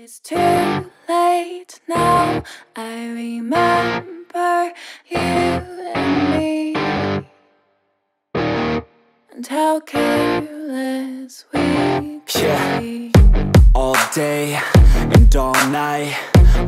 It's too late now, I remember you and me, and how careless we could be. All day and all night,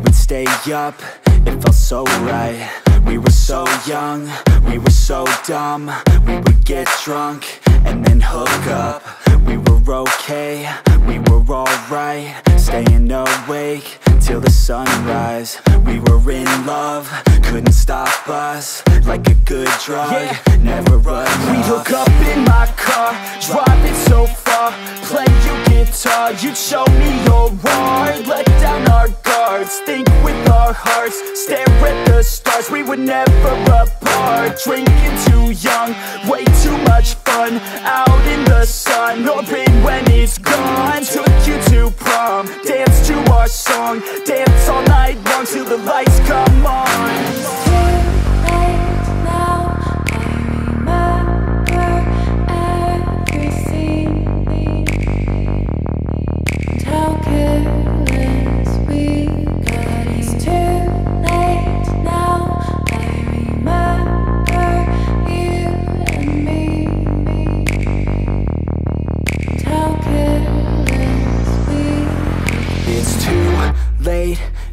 we'd stay up, it felt so right. We were so young, we were so dumb. We would get drunk and then hook up. We were okay, we were alright, staying awake till the sunrise. We were in love, couldn't stop us, like a good drug, never enough. We'd hook up in my car, drive it so far, play your guitar, you'd show me your art, let down our guards, think with our hearts, stare at the stars. We were never apart, drinking too young, way too much fun, out in the sun, open when it's gone. Took you to prom, dance to our song, dance all night long till the lights come on.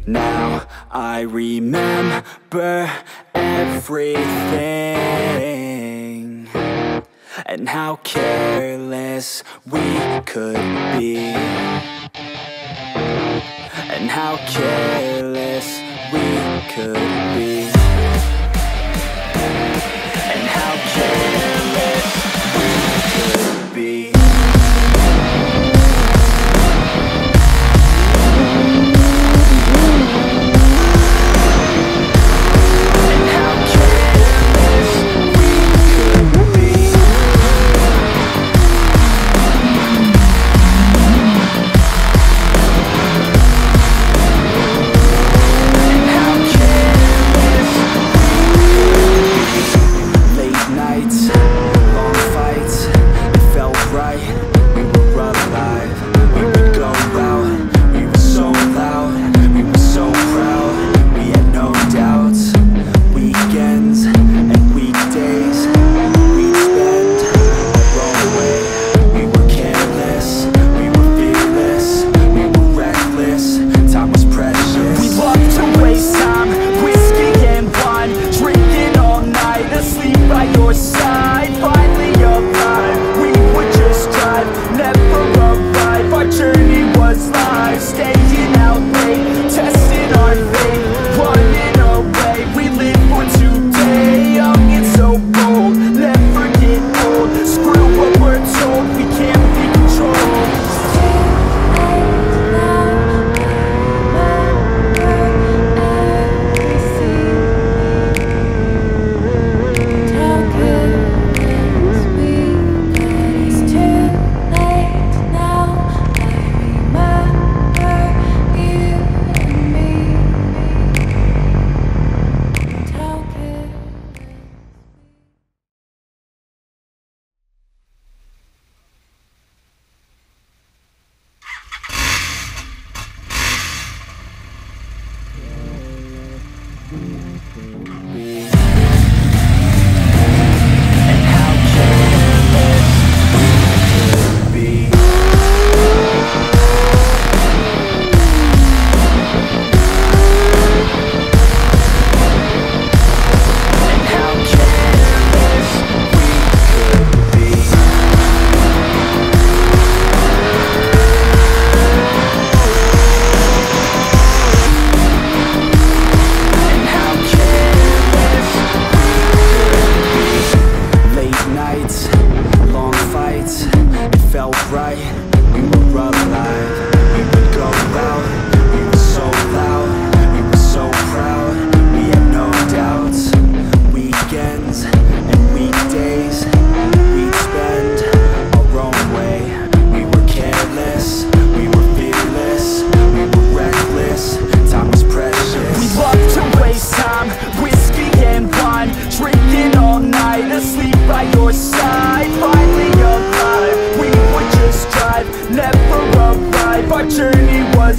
Now I remember everything, and how careless we could be, and how careless we could be, and how careless we could be.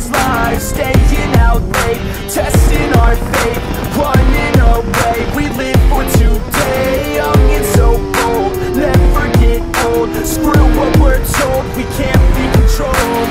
these lives, staying out late, testing our fate, running away. We live for today, young and so bold, never get old. Screw what we're told, we can't be controlled.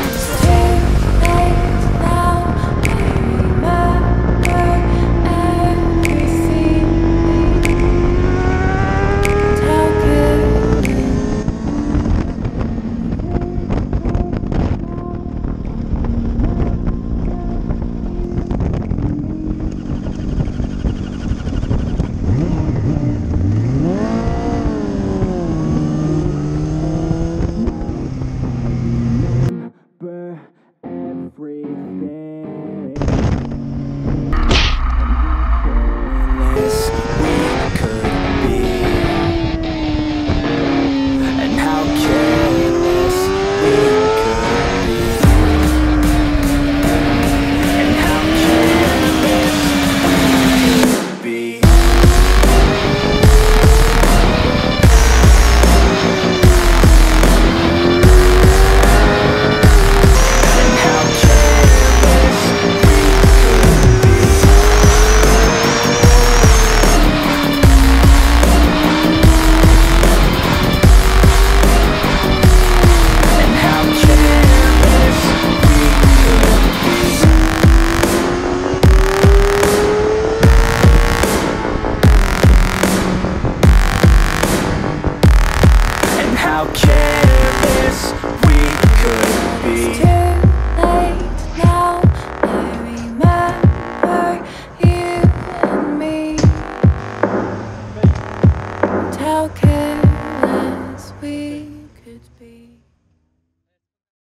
How careless we could be.